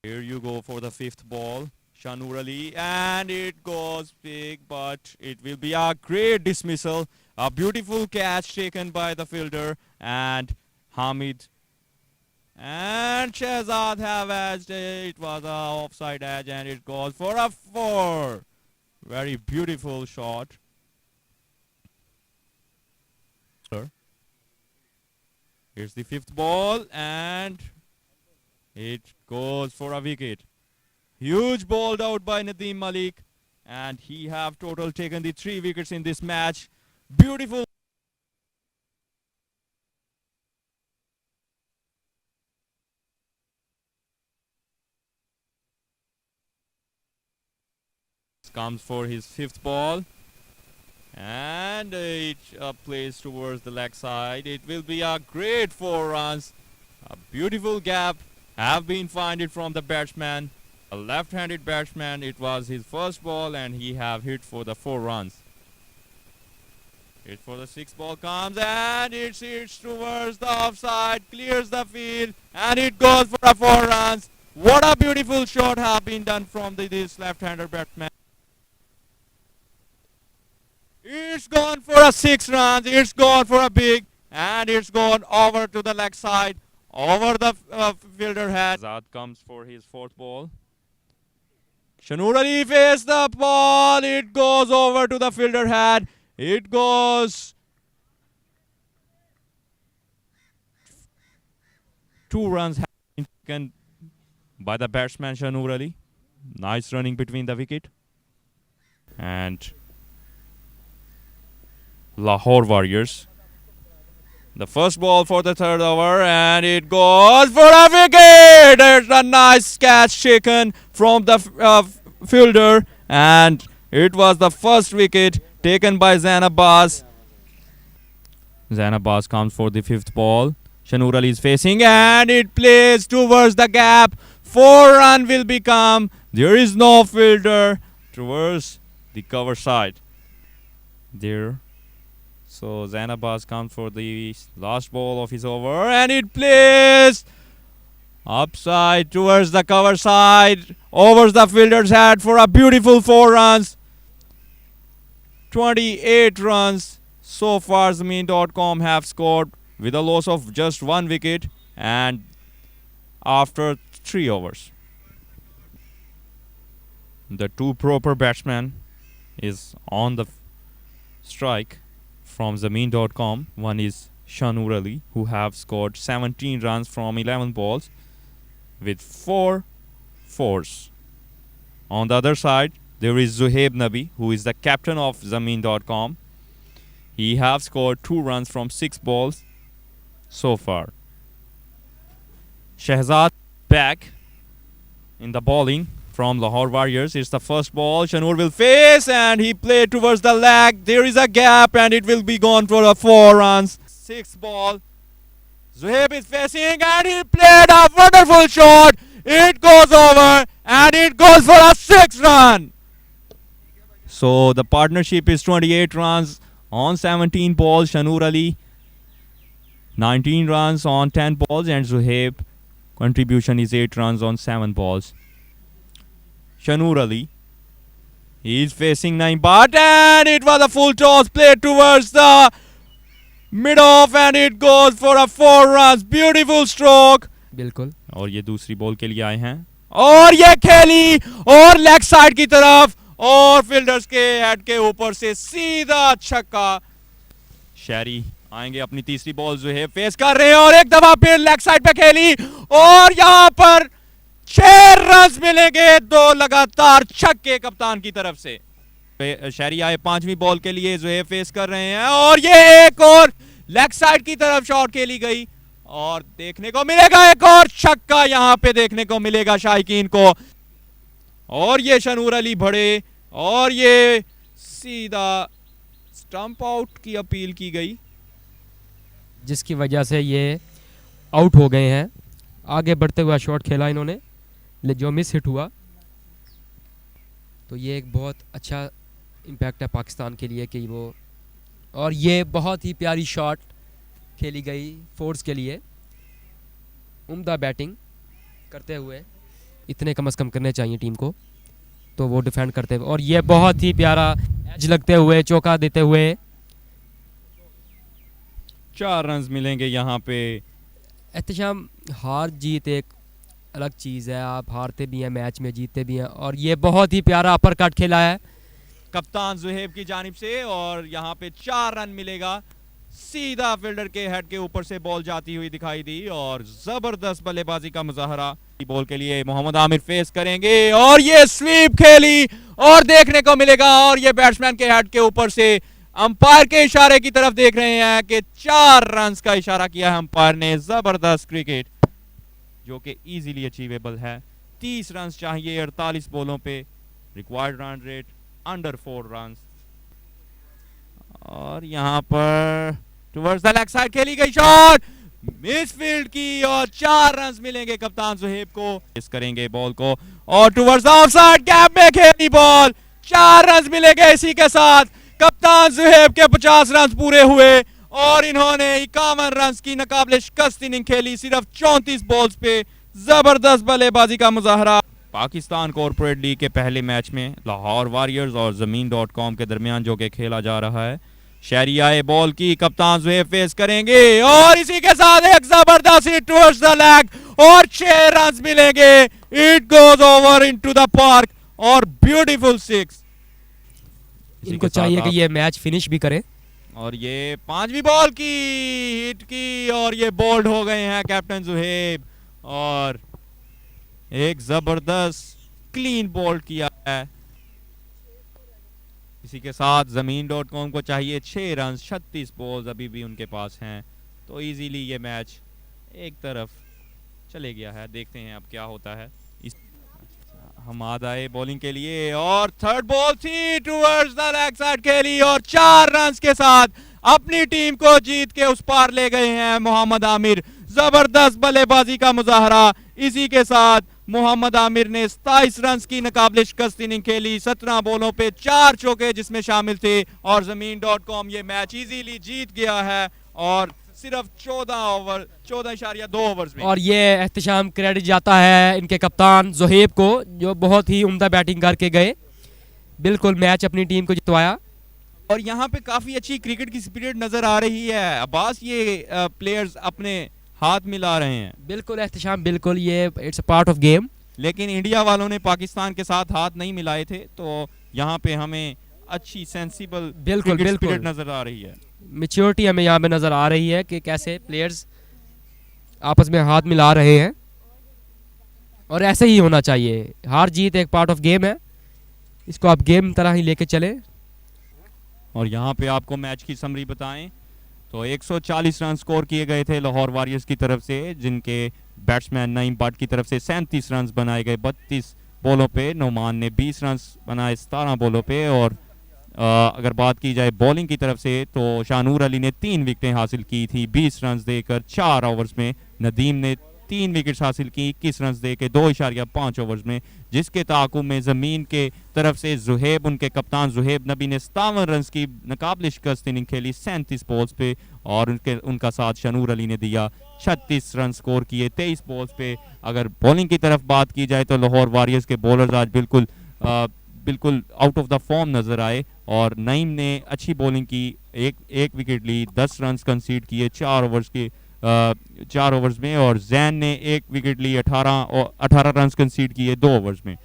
Here you go for the fifth ball. Shanur Ali, and it goes big, but it will be a great dismissal. A beautiful catch taken by the fielder, and Hamid and Shehzad have edged it. It was a offside edge, and it goes for a four. Very beautiful shot. Here's the fifth ball, and it goes for a wicket. Huge ball out by Nadeem Malik, and he have total taken the 3 wickets in this match. Beautiful. Comes for his fifth ball, and it plays towards the leg side. It will be a great 4 runs. A beautiful gap have been finded from the batsman. A left-handed batsman. It was his first ball, and he have hit for the 4 runs. Hit for the 6th ball comes, and it hits towards the offside, clears the field, and it goes for a 4 runs. What a beautiful shot have been done from this left-hander batsman. It's gone for a 6 runs. It's gone for a big, and it's gone over to the leg side, over the fielder head. Azad comes for his 4th ball. Shanur Ali faced the ball. It goes over to the fielder head. It goes 2 runs have been taken by the batsman Shanur Ali. Nice running between the wicket. And Lahore Warriors. The first ball for the 3rd over, and it goes for a wicket. There's a nice catch taken from the fielder, and it was the first wicket taken by Zain Abbas. Zain Abbas comes for the 5th ball. Shanur Ali is facing, and it plays towards the gap. 4 run will become. There is no fielder towards the cover side. There. So Zain Abbas comes for the last ball of his over, and it plays upside towards the cover side, over the fielder's head for a beautiful 4 runs. 28 runs so far Zameen.com have scored with a loss of just 1 wicket, and after 3 overs. The 2 proper batsmen is on the strike from Zameen.com. One is Shanur Ali, who have scored 17 runs from 11 balls with 4 fours. On the other side, there is Zuhaib Nabi, who is the captain of Zameen.com. He have scored 2 runs from 6 balls so far. Shehzad back in the bowling from Lahore Warriors. It's the first ball. Shanur will face, and he played towards the leg. There is a gap, and it will be gone for a 4 runs. 6th ball. Zuhaib is facing, and he played a wonderful shot. It goes over, and it goes for a 6 run. So the partnership is 28 runs on 17 balls. Shanur Ali 19 runs on 10 balls, and Zuhaib contribution is 8 runs on 7 balls. Shanur Ali, he is facing 9 but, and it was a full toss played towards the mid-off, and it goes for a 4 runs. Beautiful stroke. बिल्कुल. और ये दूसरी ball के लिए आए हैं, और ये खेली और लेग साइड की तरफ, और फील्डर्स के हेड के ऊपर से सीधा छक्का. शहरी आएंगे अपनी तीसरी बॉल जो है फेस कर रहे हैं, और एक दफा फिर लेग साइड पे खेली, और यहां पर 6 रन मिलेंगे. 2 लगातार छक्के कप्तान की तरफ से. शहरी आए 5वीं बॉल के लिए जो है फेस कर रहे हैं, और ये एक और लेग साइड की तरफ शॉट खेली गई, और देखने को मिलेगा एक और छक्का. यहां पे देखने को मिलेगा शायकीन को, और ये शनूर अली बड़े, और ये सीधा स्टंप आउट की अपील की गई, जिसकी वजह से ये आउट हो गए हैं. आगे बढ़ते हुआ शॉट खेला इन्होंने, जो मिस हिट हुआ. तो ये एक बहुत अच्छा इम्पैक्ट है पाकिस्तान के लिए कि वो, और ये बहुत ही प्यारी शॉट खेली गई फोर्स के लिए. उम्दा बैटिंग करते हुए इतने कम से कम करने चाहिए टीम को, तो वो डिफेंड करते हुए, और ये बहुत ही प्यारा एज लगते हुए चौका देते हुए 4 रन मिलेंगे यहाँ पे। एहतशाम, हार जीत एक अलग चीज़ है, आप हारते भी हैं मैच में, जीतते भी हैं, और ये बहुत ही प्यारा अपर कट खेला है कप्तान जुहेब की जानिब से, और यहाँ पे 4 रन मिलेगा। सीधा फील्डर के हेड के ऊपर से बॉल जाती हुई दिखाई दी, और जबरदस्त बल्लेबाजी का मुजाहरा। बॉल के लिए मोहम्मद आमिर फेस करेंगे, और ये स्वीप खेली और देखने को मिलेगा, और ये बैट्समैन के हेड के ऊपर से अंपायर के इशारे की तरफ देख रहे हैं कि 4 रन का इशारा किया है अंपायर ने। जबरदस्त क्रिकेट जो कि इजीली अचीवेबल है। 30 रन चाहिए 48 बॉलों पे, required run rate under 4 run. और यहाँ पर टुवर्ड्स द लेग साइड खेली गई शॉट, मिस फील्ड की, और 4 रन मिलेंगे कप्तान जुहेब को। इस करेंगे बॉल को, और टुवर्ड्स द ऑफसाइड गैप में खेली बॉल, 4 रन मिलेंगे। इसी के साथ कप्तान जुहेब के 50 रन पूरे हुए, और इन्होंने 51 रन की नाकाबिले शिकस्त इनिंग खेली सिर्फ 34 बॉल्स पे। जबरदस्त बल्लेबाजी का मुजाहरा। पाकिस्तान कॉर्पोरेट लीग के पहले मैच में लाहौर वॉरियर्स और ज़मीन.com के दरमियान जो कि खेला जा रहा है, शहरियाए बॉल की कप्तान जुहेब फेस करेंगे, और इसी के साथ एक जबरदस्त हिट टुवर्ड्स द लेग, और 6 रन मिलेंगे। It goes over into the park, और ब्यूटीफुल 6। इनको चाहिए कि ये मैच फिनिश भी करें। और ये 5वीं बॉल की हिट की, और ये बोल्ड हो गए हैं कैप्टन जुहेब, और एक जबरदस्त क्लीन बोल्ड किया है। इसी के साथ ज़मीन.com को चाहिए 6 रन, 36 बॉल्स अभी भी उनके पास हैं, तो इजीली ये मैच एक तरफ चले गया है। देखते हैं अब क्या होता है। हमाद आए बॉलिंग के लिए, और थर्ड बॉल थी टुवर्ड्स द लेग साइड खेली, और 4 रन के साथ अपनी टीम को जीत के उस पार ले गए हैं मोहम्मद आमिर। जबरदस्त बल्लेबाजी का मुजाहरा। इसी के साथ मोहम्मद आमिर ने 27 रन की नाकाबिले शिकस्त इनिंग खेली, 17 बॉलों पे 4 चौके जिसमें शामिल थे, और ज़मीन.com ये मैच इजीली जीत गया है, और सिर्फ 14.2 ओवर्स में। और ये एहतशाम क्रेडिट जाता है इनके कप्तान जुहेब को, जो बहुत ही उम्दा बैटिंग करके गए, बिल्कुल मैच अपनी टीम को जितवाया। और यहाँ पे काफी अच्छी क्रिकेट की स्पिरिट नजर आ रही है। अब्बास, ये प्लेयर्स अपने हाथ मिला रहे हैं। बिल्कुल एहतशाम, बिल्कुल, ये it's a part of game. लेकिन इंडिया वालों ने पाकिस्तान के साथ हाथ नहीं मिलाए थे, तो यहाँ पे हमें अच्छी सेंसिबल बिल्कुल स्पिरिट नजर आ रही है। मैच्योरिटी हमें यहाँ पे नज़र आ रही है कि कैसे प्लेयर्स आपस में हाथ मिला रहे हैं, और ऐसे ही होना चाहिए। हार जीत एक पार्ट ऑफ गेम है, इसको आप गेम तरह ही लेके चले। और यहाँ पे आपको मैच की समरी बताएं तो 140 रन स्कोर किए गए थे लाहौर वॉरियर्स की तरफ से, जिनके बैट्समैन नईम बट की तरफ से 37 रन बनाए गए 32 बॉलों पे, नोमान ने 20 रन बनाए 17 बॉलों पे। और अगर बात की जाए बॉलिंग की तरफ से तो शानूर अली ने 3 विकेटें हासिल की थी 20 रन देकर 4 ओवर्स में। नदीम ने 3 विकेट्स हासिल की 21 रन देकर 2.5 ओवर्स में, जिसके ताक़ुब में ज़मीन के तरफ से जुहेब, उनके कप्तान जुहेब नबी ने 57 रन की नाकाबिले शिकस्त इनिंग खेली 37 बॉल्स पे, और उनका साथ शानूर अली ने दिया 36 रन स्कोर किए 23 बॉल्स पे। अगर बॉलिंग की तरफ बात की जाए तो लाहौर वॉरियर्स के बॉलर्स आज बिल्कुल आउट ऑफ द फॉर्म नजर आए, और नईम ने अच्छी बॉलिंग की, एक विकेट ली, 10 रन कंसीड किए 4 ओवर्स में, और जैन ने 1 विकेट ली, 18 रन कंसीड किए 2 ओवर्स में।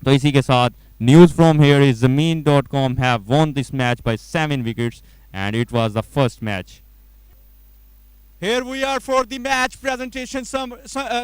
तो इसी के साथ न्यूज़ फ्रॉम हियर इज ज़मीन.com have won this match by 7 wickets and it was the first match. Here we are for the match presentation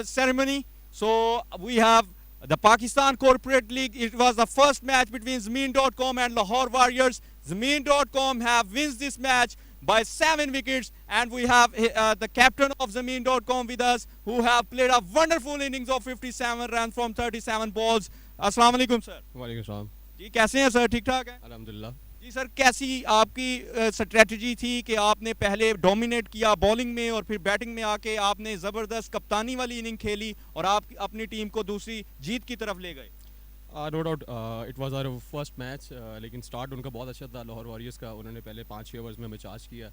ceremony. So we have the Pakistan Corporate League. It was the first match between Zameen.com and Lahore Warriors. Zameen.com have wins this match by 7 wickets, and we have the captain of Zameen.com with us, who have played a wonderful innings of 57 runs from 37 balls. Assalamu alaikum sir. वालेकुम सलाम जी, कैसे हैं sir? ठीक ठाक है अल्हम्दुलिल्लाह। जी sir, कैसी आपकी स्ट्रेटजी थी कि आपने पहले डोमिनेट किया बॉलिंग में, और फिर बैटिंग में आके आपने ज़बरदस्त कप्तानी वाली इनिंग खेली और आप अपनी टीम को दूसरी जीत की तरफ ले गए? No doubt it was our first match, लेकिन स्टार्ट उनका बहुत अच्छा था लाहौर वॉरियर्स का। उन्होंने पहले 5-6 ओवर्स में हमें चार्ज किया,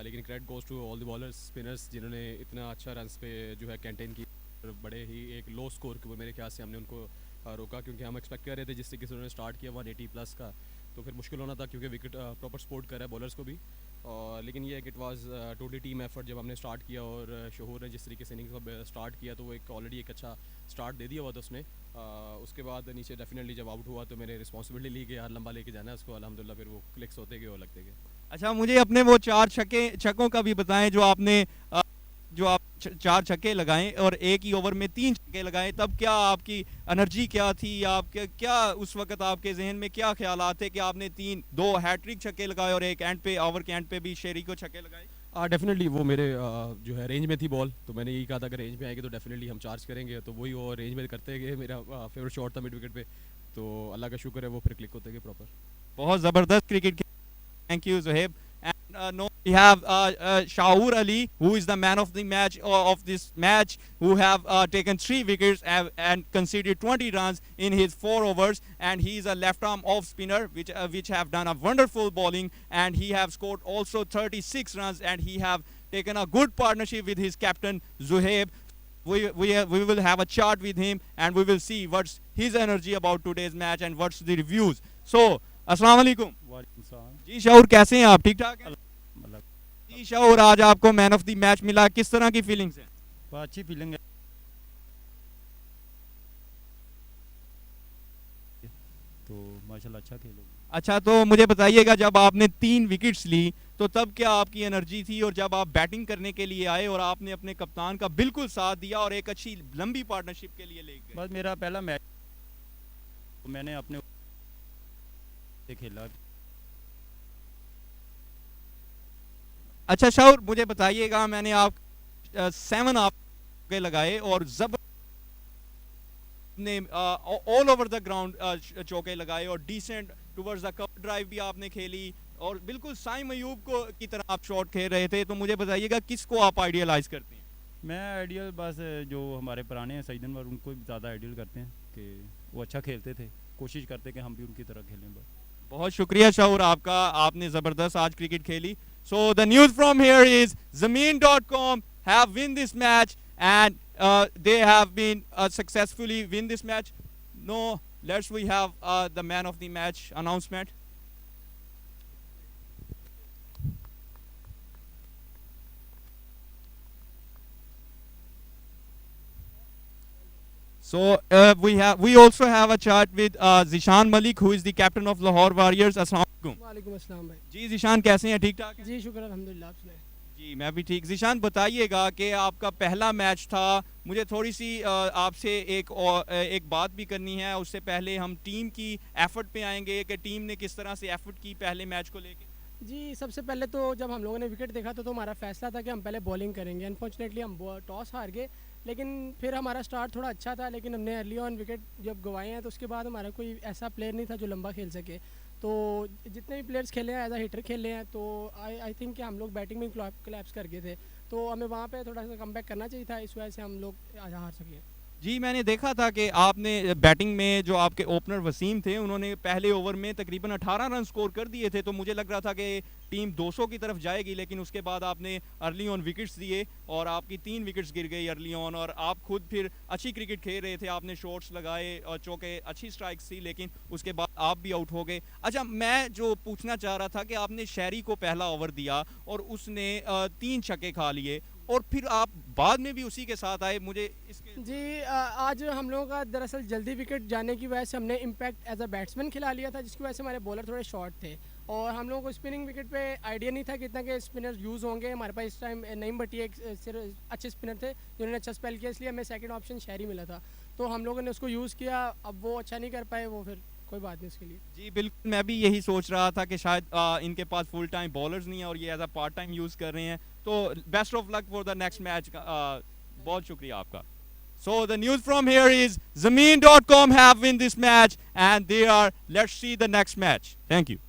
लेकिन credit goes to all the bowlers, spinners, जिन्होंने इतना अच्छा रन्स पे जो है कंटेन की। बड़े ही एक लो स्कोर के ऊपर मेरे ख्याल से हमने उनको रोका, क्योंकि हम एक्सपेक्ट कर रहे थे जिस तरीके से उन्होंने स्टार्ट किया 180 प्लस का, तो फिर मुश्किल होना था क्योंकि विकेट प्रॉपर सपोर्ट कर रहा है बॉलर्स को भी। और लेकिन ये it was totally team effort जब हमने स्टार्ट किया, और शहूर ने जिस तरीके से इनिंग्स को स्टार्ट किया तो वो एक ऑलरेडी एक अच्छा स्टार्ट दे दिया हुआ था उसने। उसके बाद नीचे डेफिनेटली जब आउट हुआ तो मैंने रिस्पॉन्सिबिलिटी ली कि यार लंबा लेके जाना है उसको, अल्हम्दुलिल्लाह फिर वो क्लिक्स होते गए और लगते गए। अच्छा, मुझे अपने वो 4 छक्कों का भी बताएं जो आपने जो आप 4 छक्के लगाए और एक ही ओवर में 3 छक्के लगाए, तब क्या आपकी एनर्जी क्या थी, आप क्या उस वक्त आपके जहन में क्या ख्यालात थे कि आपने 2 हैट्रिक छक्के लगाए और एक एंड पे ओवर के एंड पे भी शेरी को छक्के लगाए? डेफिनेटली वो मेरे जो है रेंज में थी बॉल, तो मैंने यही कहा था अगर रेंज में आएगी तो डेफिनेटली हम चार्ज करेंगे, तो वही वो रेंज में करते गए। मेरा फेवरेट शॉट था मिड विकेट पे, तो अल्लाह का शुक्र है वो फिर क्लिक होते गए प्रॉपर। बहुत ज़बरदस्त cricket. Thank you, Zohaib. And no, we have Shaur Ali, who is the man of the match of this match, who have taken 3 wickets and conceded 20 runs in his 4 overs. And he is a left-arm off-spinner, which have done a wonderful bowling, and he have scored also 36 runs, and he have taken a good partnership with his captain Zohaib. We will have a chat with him, and we will see what's his energy about today's match and what's the reviews. So, अस्सलाम वालेकुम। जी शाऊर, कैसे हैं आप? ठीक ठाक हैं? जी शाऊर, आज आपको मैन ऑफ द मैच मिला, किस तरह की फीलिंग्स हैं? बहुत अच्छी फीलिंग है। तो माशाल्लाह अच्छा खेलो। अच्छा, तो मुझे बताइएगा, जब आपने 3 विकेट्स ली तो तब क्या आपकी एनर्जी थी, और जब आप बैटिंग करने के लिए आए और आपने अपने कप्तान का बिल्कुल साथ दिया और एक अच्छी लंबी पार्टनरशिप के लिए ले गए? बस मेरा पहला मैच, तो मैंने अपने खेला। अच्छा शाऊर, मुझे बताइएगा, मैंने आप 7 आप लगाए और ने ऑल ओवर द ग्राउंड चौके लगाए और decent towards the cover drive भी आपने खेली और बिल्कुल साइम अयूब को की तरह आप शॉट खेल रहे थे। तो मुझे बताइएगा, किसको आप आइडियलाइज करते हैं? मैं आइडियल बस जो हमारे पुराने हैं सईद अनवर, उनको ज़्यादा आइडियल करते हैं कि वो अच्छा खेलते थे, कोशिश करते कि हम भी उनकी तरह खेलें बस। बहुत शुक्रिया शाऊर आपका, आपने ज़बरदस्त आज क्रिकेट खेली। So the news from here is Zameen.com have win this match, and they have been successfully win this match. No, we have the man of the match announcement. So we also have a chat with Zishan Malik, who is the captain of Lahore Warriors. Assalamu alaikum. वालेकुम अस्सलाम भाई। जी जिशान, कैसे हैं? ठीक ठाक हैं? जी शुक्र अल्हम्दुलिल्लाह। आप सुनाएं? जी मैं भी ठीक। जिशान, बताइएगा कि आपका पहला मैच था, मुझे थोड़ी सी आपसे एक बात भी करनी है। उससे पहले हम टीम की एफर्ट पे आएंगे कि टीम ने किस तरह से एफर्ट की पहले मैच को लेके। जी सबसे पहले तो जब हम लोगों ने विकेट देखा तो हमारा फैसला था कि हम पहले बॉलिंग करेंगे। अनफॉर्चुनेटली हम टॉस हार गए, लेकिन फिर हमारा स्टार्ट थोड़ा अच्छा था, लेकिन हमने अर्ली ऑन विकेट जब गंवाए हैं तो उसके बाद हमारा कोई ऐसा प्लेयर नहीं था जो लंबा खेल सके। तो जितने भी प्लेयर्स खेले हैं एज अ हिटर खेले हैं, तो आई थिंक कि हम लोग बैटिंग में क्लैप्स कर गए थे, तो हमें वहाँ पे थोड़ा सा कमबैक करना चाहिए था, इस वजह से हम लोग आज हार सके। जी मैंने देखा था कि आपने बैटिंग में जो आपके ओपनर वसीम थे, उन्होंने पहले ओवर में तकरीबन 18 रन स्कोर कर दिए थे, तो मुझे लग रहा था कि टीम 200 की तरफ जाएगी, लेकिन उसके बाद आपने अर्ली ऑन विकेट्स दिए और आपकी 3 विकेट्स गिर गई अर्ली ऑन, और आप खुद फिर अच्छी क्रिकेट खेल रहे थे, आपने शॉट्स लगाए और चौके अच्छी स्ट्राइक्स थी, लेकिन उसके बाद आप भी आउट हो गए। अच्छा, मैं जो पूछना चाह रहा था कि आपने शहरी को पहला ओवर दिया और उसने 3 छक्के खा लिए और फिर आप बाद में भी उसी के साथ आए। मुझे इसके जी आज हम लोगों का दरअसल जल्दी विकेट जाने की वजह से हमने इम्पैक्ट एज अ बैट्समैन खिला लिया था, जिसकी वजह से हमारे बॉलर थोड़े शॉर्ट थे और हम लोगों को स्पिनिंग विकेट पे आइडिया नहीं था कि इतना के स्पिनर यूज़ होंगे। हमारे पास इस टाइम नईम भट्टी एक सिर्फ अच्छे स्पिनर थे जिन्होंने अच्छा स्पेल किया, इसलिए हमें सेकंड ऑप्शन शहरी मिला था, तो हम लोगों ने उसको यूज़ किया। अब वो अच्छा नहीं कर पाए, वो फिर कोई बात नहीं उसके लिए। जी बिल्कुल, मैं भी यही सोच रहा था कि शायद इनके पास फुल टाइम बॉलर्स नहीं है और ये as a part time use कर रहे हैं, तो best of luck for the next match. बहुत शुक्रिया आपका। So the news from here is Zameen.com have win this match and they are, let's see the next match. Thank you.